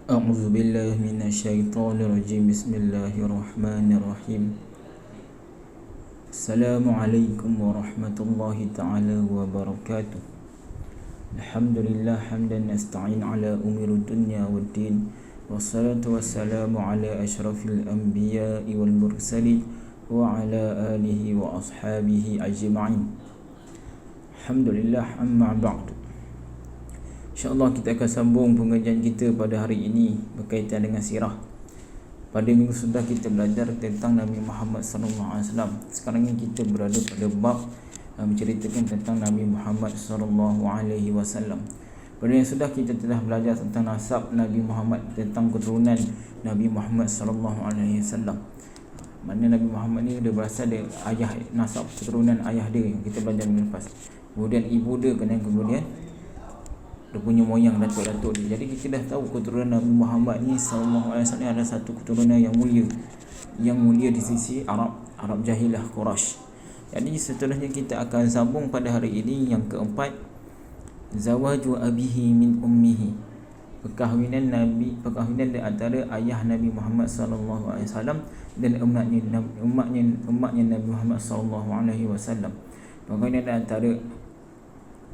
أعوذ بالله من الشيطان الرجيم بسم الله الرحمن الرحيم السلام عليكم ورحمة الله تعالى وبركاته الحمد لله حمدا نستعين على أمور الدنيا والدين والصلاة والسلام على أشرف الأنبياء والمرسلين وعلى آله وأصحابه أجمعين الحمد لله أما بعد. InsyaAllah kita akan sambung pengajian kita pada hari ini berkaitan dengan sirah. Pada minggu sudah kita belajar tentang Nabi Muhammad SAW. Sekarang ini kita berada pada bab menceritakan tentang Nabi Muhammad SAW. Pada yang sudah kita telah belajar tentang nasab Nabi Muhammad, tentang keturunan Nabi Muhammad SAW. Mana Nabi Muhammad ni dia berasal dari ayah, nasab keturunan ayah dia yang kita belajar minggu lepas. Kemudian ibu dia, kemudian dia punya moyang datuk-datuk dia. Jadi kita dah tahu keturunan Nabi Muhammad ni sallallahu alaihi wasallam adalah satu keturunan yang mulia di sisi Arab jahilah Quraisy. Jadi seterusnya kita akan sambung pada hari ini yang keempat, zawaju abihi min ummihi, perkahwinan di antara ayah Nabi Muhammad sallallahu alaihi wasallam dan emaknya Nabi Muhammad sallallahu alaihi wasallam. Perkahwinan di antara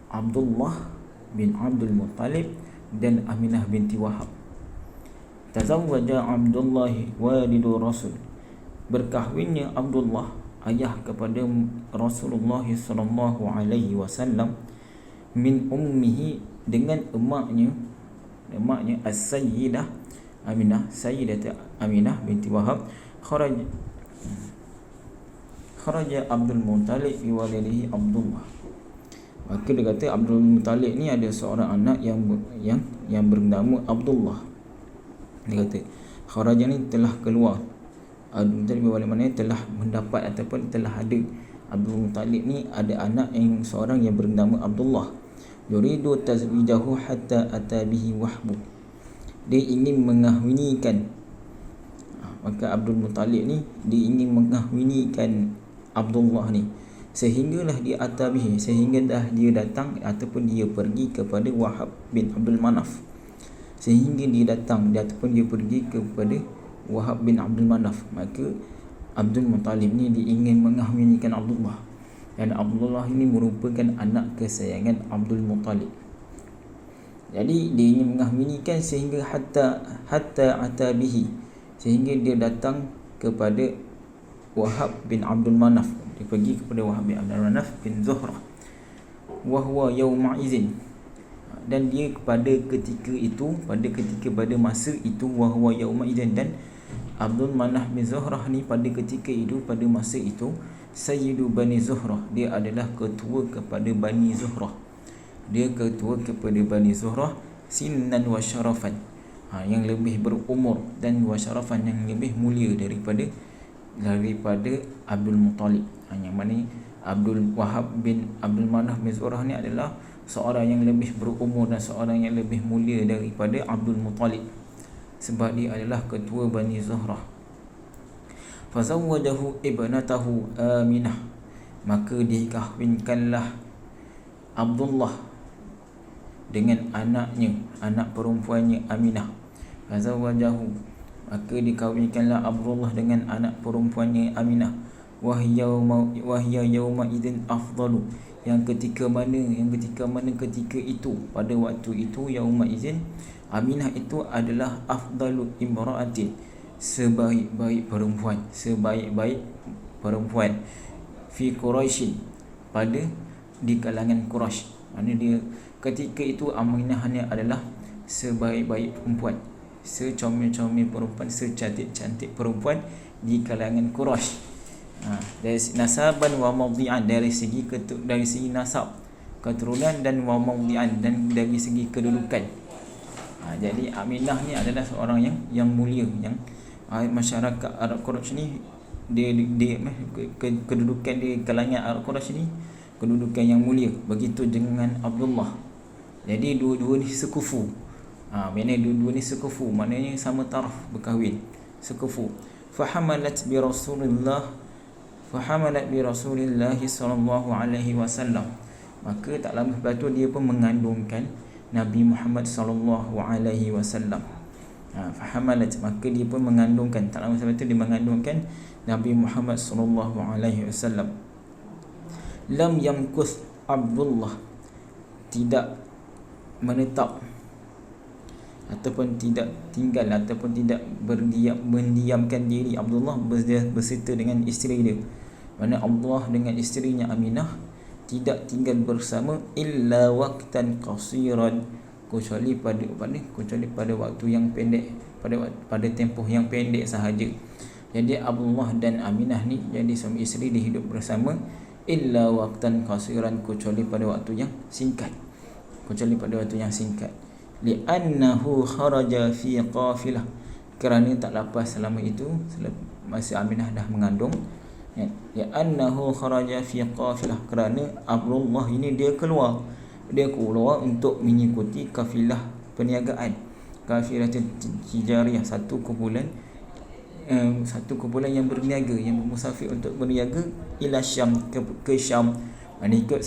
Abdullah bin Abdul Muttalib dan Aminah binti Wahab. Tazawwaja Abdullah walidu Rasul, berkahwinnya Abdullah ayah kepada Rasulullah sallallahu alaihi wasallam min ummihi dengan emaknya As-Sayyidah Aminah binti Wahab. Kharaja Abdul Muttalib fi walidihi Abdullah. Maka dia kata Abdul Muttalib ni ada seorang anak yang bernama Abdullah. Dia kata kharaja ni telah keluar. Abdul Muttalib bagaimana telah mendapat ataupun telah ada. Abdul Muttalib ni ada anak yang seorang yang bernama Abdullah. Yuridu tazwijahu hatta ata bihi wahbu. Dia ingin mengahwinikan. Maka Abdul Muttalib ni dia ingin mengahwinikan Abdullah ni, sehinggalah dia atabihi, sehingga dah dia datang ataupun dia pergi kepada Wahab bin Abdul Manaf. Sehingga dia datang ataupun dia pergi kepada Wahab bin Abdul Manaf. Maka Abdul Muttalib ni dia ingin mengahwinikan Abdullah. Dan Abdullah ini merupakan anak kesayangan Abdul Muttalib. Jadi dia ingin mengahwinikan sehingga hatta atabihi, sehingga dia datang kepada Wahab bin Abdul Manaf. Dia pergi kepada Wahab bin Abdul Manaf bin Zuhrah. Wa huwa yawma izin, dan dia pada masa itu, wa huwa yawma izin, dan Abdul Manaf bin Zuhrah ni pada masa itu Sayyidu Bani Zuhrah, dia adalah ketua kepada Bani Zuhrah. Sinnan wa syarafan, yang lebih berumur, dan wa syarafan, yang lebih mulia daripada Abdul Muttalib. Yang mana Abdul Wahab bin Abdul Manaf bin Zuhrah ni adalah seorang yang lebih berumur dan seorang yang lebih mulia daripada Abdul Muttalib, sebab dia adalah ketua Bani Zuhrah. Fazawwajahu ibnatahu Aminah, maka dikahwinkanlah Abdullah dengan anak perempuannya Aminah. Fazawwajahu, maka dikahwinkanlah Abdullah dengan anak perempuannya Aminah. Wahya yauma idzin afdalu, yang ketika mana ketika pada waktu itu yauma idzin, Aminah itu adalah afdalu imra'atin, sebaik-baik perempuan fi Quraisy, di kalangan Quraisy. Maksudnya dia ketika itu Aminah adalah sebaik-baik perempuan, secomel-comel perempuan, secantik-cantik perempuan di kalangan Quraisy. Dari nasaban wa mawdi'an, dari segi nasab keturunan, dan wa mawdi'an, dan dari segi kedudukan. Jadi Aminah ni adalah seorang yang mulia, yang masyarakat Arab Quraisy ni dia kedudukan di kalangan Arab Quraisy ni kedudukan yang mulia. Begitu dengan Abdullah. Jadi dua-dua ni sekufu. Dua-dua ni sekufu, maknanya sama taraf berkahwin, sekufu. Fahamalat bi Rasulillah sallallahu alaihi wasallam, maka tak lama lepas tu dia pun mengandungkan Nabi Muhammad sallallahu alaihi wasallam. Fahamalat, maka dia pun mengandungkan. Tak lama sampai itu dia mengandungkan Nabi Muhammad sallallahu alaihi wasallam. Lam yamkuth Abdullah, tidak menetap ataupun tidak tinggal ataupun tidak mendiamkan diri Abdullah berserta dengan isteri dia. Mana Allah dengan isterinya Aminah tidak tinggal bersama illa waqtan qasiran, kecuali pada waktu yang pendek, pada tempoh yang pendek sahaja. Jadi Abdullah dan Aminah ni jadi suami isteri, dia hidup bersama illa waqtan qasiran, kecuali pada waktu yang singkat. Li'annahu kharaja fi qafilah, kerana tak lepas selama itu, masa Aminah dah mengandung. Li'annahu kharaja fi qafilah, kerana Abdullah ini dia keluar untuk mengikuti kafilah perniagaan, kafilah tijariyah, satu kumpulan yang berniaga, yang bermusafir untuk berniaga ila Syam, ke Syam. Ikut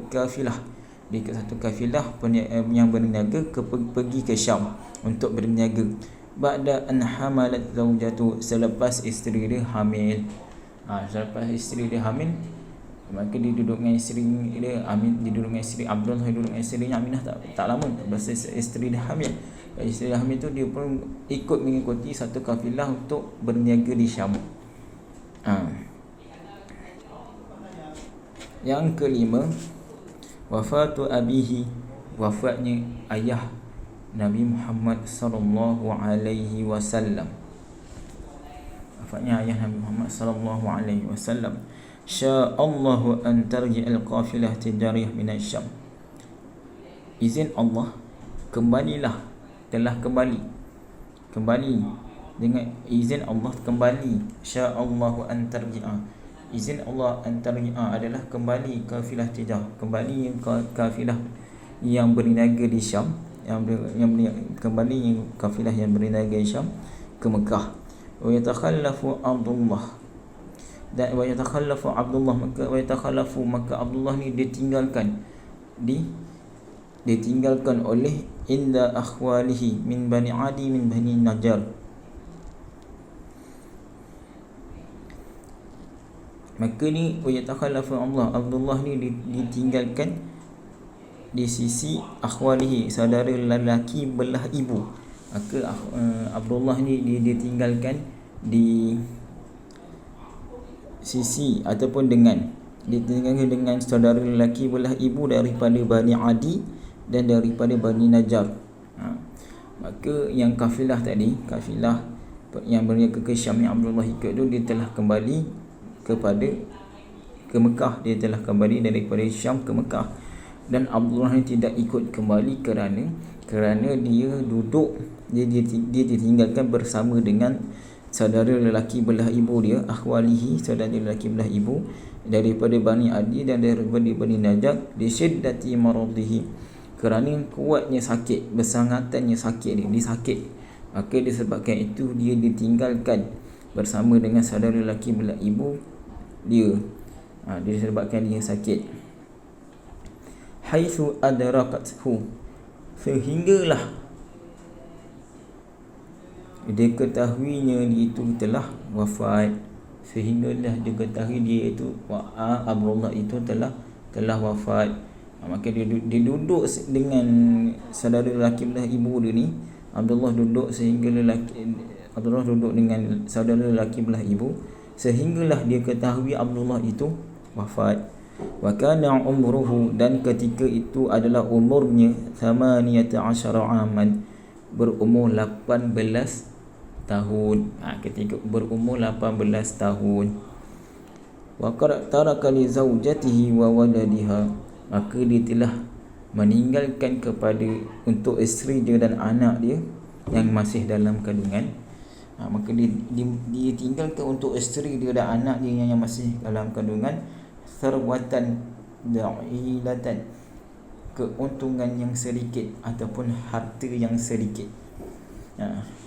kafilah, satu kafilah yang berniaga pergi ke Syam untuk berniaga. Ba'da an hamalat zawjatu, selepas isteri dia hamil. Maka dia duduk dengan isteri dia, dia duduk dengan isteri Abdullah, duduk dengan isterinya Aminah tak lama, lepas isteri dia hamil. Isteri dia hamil tu dia pun ikut mengikuti satu kafilah untuk berniaga di Syam. Yang kelima, wafatu abihi, wafatnya ayah Nabi Muhammad sallallahu alaihi wasallam. Wafatnya ayah Nabi Muhammad sallallahu alaihi wasallam. Sya'allahu an tarji'al qafilah tijariyah min Syam. Izin Allah, telah kembali dengan izin Allah kembali. Sya'allahu an tarji'a, izin Allah an tarji'a adalah kembali kafilah tijarah, kembali kafilah yang berniaga di Syam, kembali kafilah yang berniaga di Syam ke Mekah. Wa yatakhallafu Abdullah, dan wa yatakhallafu Abdullah, maka Abdullah ni ditinggalkan oleh inda akhwalihi min Bani Adi min Bani Najjar. Maka ni wa yatakhallafu Abdullah ni ditinggalkan di sisi akhwalihi, saudara lelaki belah ibu. Maka Abdullah ni ditinggalkan di sisi ataupun ditinggalkan dengan saudara lelaki belah ibu daripada Bani Adi dan daripada Bani Najjar. Maka yang kafilah tadi, kafilah yang berniaga ke Syam yang Abdullah ikut tu, dia telah kembali ke Mekah. Dia telah kembali daripada Syam ke Mekah. Dan Abdullah ni tidak ikut kembali kerana dia ditinggalkan bersama dengan saudara lelaki belah ibu dia, akhwalihi, saudara lelaki belah ibu daripada Bani Adi dan daripada Bani Najjar, di syiddati maradihi, kerana kuatnya sakit, bersangatannya sakit dia sakit. Maka disebabkan itu dia ditinggalkan bersama dengan saudara lelaki belah ibu dia. Disebabkan dia sakit. Haitsu adrakathu, sehinggalah dia ketahuinya dia itu telah wafat. Sehinggalah dia ketahui dia itu Abdullah itu telah wafat. Maka dia duduk dengan saudara lelaki belah ibu dia ni. Abdullah duduk dengan saudara lelaki belah ibu sehinggalah dia ketahui Abdullah itu wafat. Wa kana umruhu, dan ketika itu adalah umurnya 18 aman, berumur 18 tahun. Ketika berumur 18 tahun. Wa qad taraka li zaujatihi wa waladiha, maka dia telah meninggalkan untuk isteri dia dan anak dia yang masih dalam kandungan. Maka dia tinggalkan untuk isteri dia dan anak dia yang masih dalam kandungan sarwatan da'ilatan, keuntungan yang sedikit ataupun harta yang sedikit.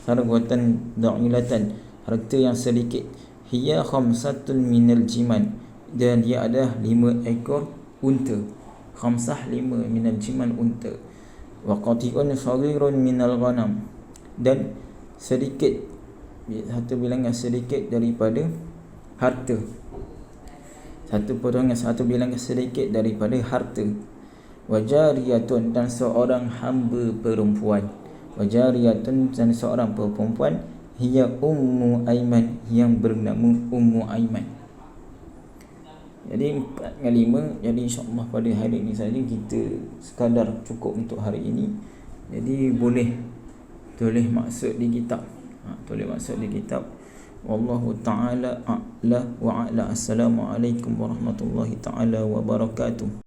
Sarwatan da'ilatan, harta yang sedikit. Hiya khamsatun minal jiman, dan dia ada 5 ekor unta. Khamsah 5 minal jiman, unta. Wa qati'un saghirun minal ghanam, dan sedikit, satu bilangan sedikit daripada harta. Satu bilangan sedikit daripada harta. Wajariyatun, dan seorang hamba perempuan. Wajariyatun, dan seorang perempuan. Hiya Ummu Aiman, yang bernama Ummu Aiman. Jadi 4 dengan 5. Jadi insyaAllah pada hari ini saja kita sekadar cukup untuk hari ini. Jadi boleh tulis maksud di kitab. Tulis maksud di kitab. Wallahu ta'ala a'la wa a'la. Assalamualaikum warahmatullahi ta'ala wabarakatuh.